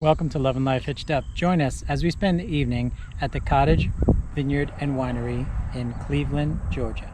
Welcome to Love and Life Hitched Up. Join us as we spend the evening at the Cottage Vineyard and Winery in Cleveland, Georgia.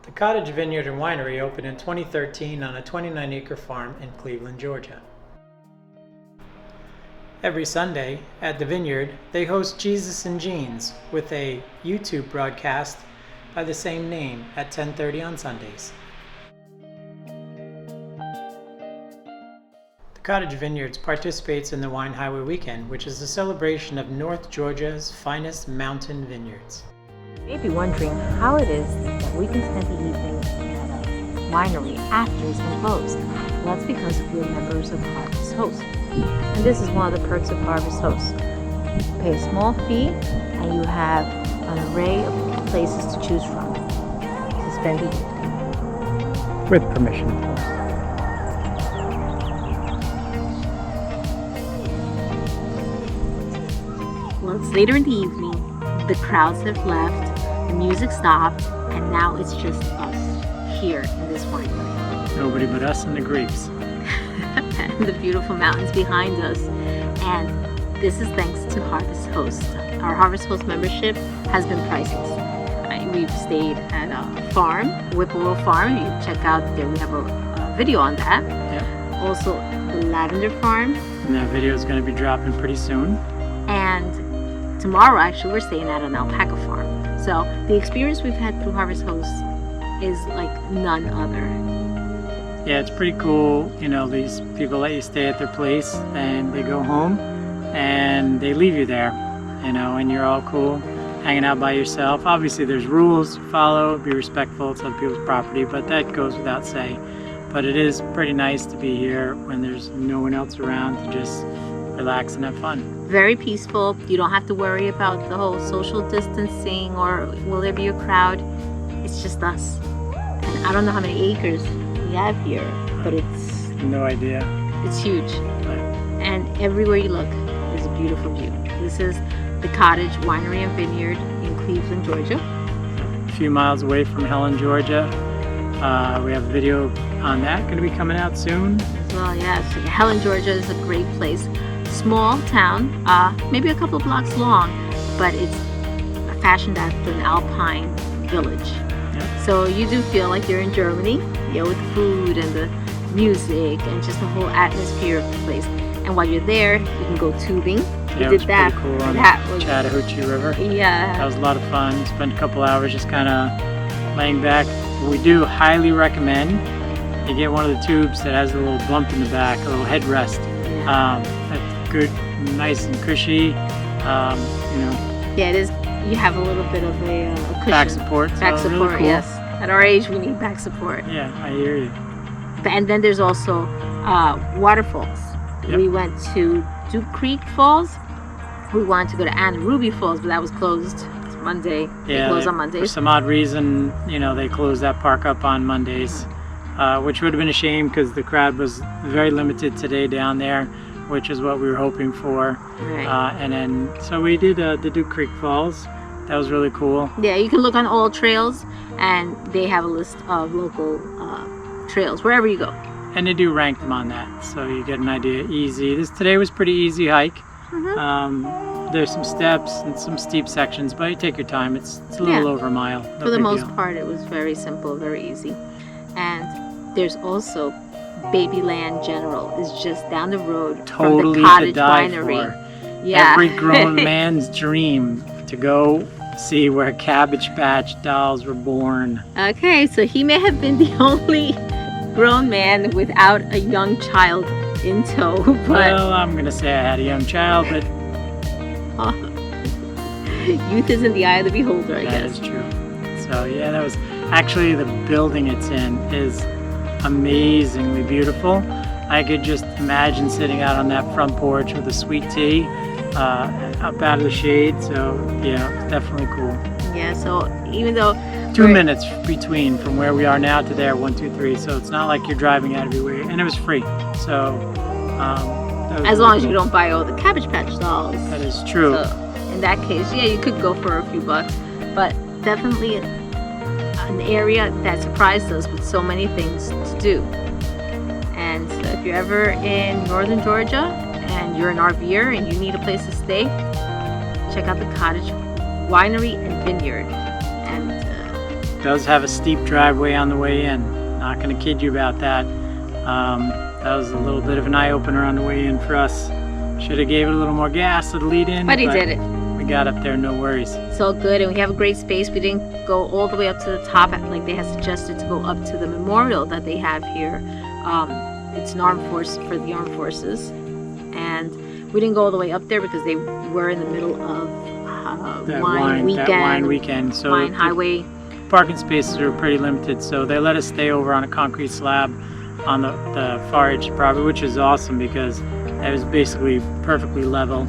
The Cottage Vineyard and Winery opened in 2013 on a 29-acre farm in Cleveland, Georgia. Every Sunday at the vineyard, they host Jesus and Jeans with a YouTube broadcast by the same name at 10:30 on Sundays. The Cottage Vineyards participates in the Wine Highway Weekend, which is a celebration of North Georgia's finest mountain vineyards. You may be wondering how it is that we can spend the evening at a winery after it's been closed. Well, that's because we're members of Harvest Host. And this is one of the perks of Harvest Host. You pay a small fee and you have an array of places to choose from to spend the evening. With permission, of course. Well, it's later in the evening, the crowds have left, the music stopped, and now it's just us here in this winery. Nobody but us and the grapes. And the beautiful mountains behind us. And this is thanks to Harvest Host. Our Harvest Host membership has been priceless. We've stayed at a farm, Whippoorwill Farm. You check out there, we have a video on that. Yeah. Also, the Lavender Farm. And that video is going to be dropping pretty soon. And tomorrow, actually, we're staying at an alpaca farm. So the experience we've had through Harvest Host is like none other. Yeah, it's pretty cool. You know, these people let you stay at their place and they go home and they leave you there, you know, and you're all cool hanging out by yourself. Obviously there's rules to follow, be respectful to other people's property, but that goes without saying. But it is pretty nice to be here when there's no one else around to just relax and have fun. Very peaceful. You don't have to worry about the whole social distancing or will there be a crowd. It's just us. And I don't know how many acres we have here, but it's No idea. it's huge. But And everywhere you look, there's a beautiful view. This is the Cottage Winery and Vineyard in Cleveland, Georgia. a few miles away from Helen, Georgia. We have a video on that going to be coming out soon. Well, yes, Helen, Georgia is a great place. Small town, maybe a couple of blocks long, but it's fashioned after an alpine village. Yeah. So you do feel like you're in Germany, with the food and the music and just the whole atmosphere of the place. And while you're there, you can go tubing. Yeah, it was pretty cool on the Chattahoochee River. Yeah. That was a lot of fun. Spent a couple hours just kind of laying back. We do highly recommend you get one of the tubes that has a little bump in the back, a little headrest. That's good, nice and cushy. Yeah, it is. You have a little bit of a cushion. Back support. Back so support, really cool. yes. At our age, we need back support. Yeah, I hear you. And then there's also waterfalls. Yep. We went to Duke Creek Falls. We wanted to go to Anna Ruby Falls, but that was closed. It's Monday. Yeah, they close on for Mondays. some odd reason, they closed that park up on Mondays, which would have been a shame because the crowd was very limited today down there, which is what we were hoping for. Right. And then, so we did the Duke Creek Falls. That was really cool. Yeah, you can look on all trails, and they have a list of local trails wherever you go. And they do rank them on that, so you get an idea. Easy. Today was pretty easy hike. Mm-hmm. There's some steps and some steep sections, but you take your time. It's a little over a mile. No For the big most deal. part, it was very simple, very easy. And there's also Babyland General is just down the road Totally from the Cottage to die Winery. for. Yeah. Every grown man's dream to go see where Cabbage Patch dolls were born. Okay, so he may have been the only grown man without a young child in tow, but Well, I'm going to say I had a young child, but youth is in the eye of the beholder, I that guess. is true. So yeah, that was actually the building it's in is amazingly beautiful. I could just imagine sitting out on that front porch with a sweet tea up out of the shade. So yeah, it's definitely cool. Yeah, so even though 2 minutes between from where we are now to there, 1, 2, 3. So it's not like you're driving out of your way, and it was free. So that was as really long as cool. you don't buy all the Cabbage Patch dolls. That is true. So in that case, yeah, you could go for a few bucks, but definitely an area that surprised us with so many things to do. And so if you're ever in northern Georgia and you're an RVer and you need a place to stay, check out the Cottage Winery and Vineyard. And It does have a steep driveway on the way in. Not going to kid you about that. That was a little bit of an eye-opener on the way in for us. Should have gave it a little more gas to the lead in, but he did it. We got up there, no worries. It's all good, and we have a great space. We didn't go all the way up to the top, like they had suggested, to go up to the memorial that they have here. It's an armed force for the armed forces, and we didn't go all the way up there because they were in the middle of That wine weekend. So wine the highway. parking spaces are pretty limited, so they let us stay over on a concrete slab on the far edge of the property, which is awesome because it was basically perfectly level.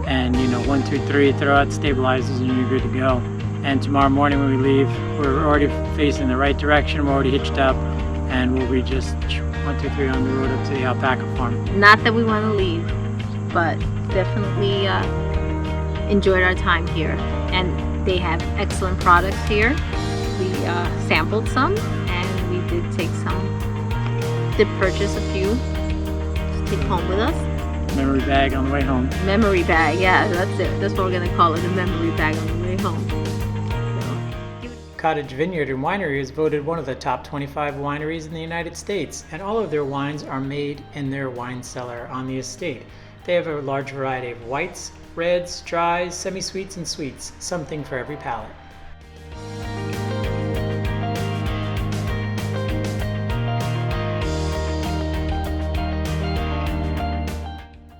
And 1, 2, 3, throw out stabilizers and you're good to go. And tomorrow morning when we leave, we're already facing the right direction. We're already hitched up, and we'll be just 1, 2, 3 on the road up to the alpaca farm. Not that we want to leave, but definitely enjoyed our time here. And they have excellent products here. We sampled some, and we did purchase a few to take home with us. Memory bag on the way home. Memory bag, yeah, that's it. That's what we're gonna call it, a memory bag on the way home. Cottage Vineyard and Winery is voted one of the top 25 wineries in the United States, and all of their wines are made in their wine cellar on the estate. They have a large variety of whites, reds, dries, semi-sweets, and sweets, something for every palate.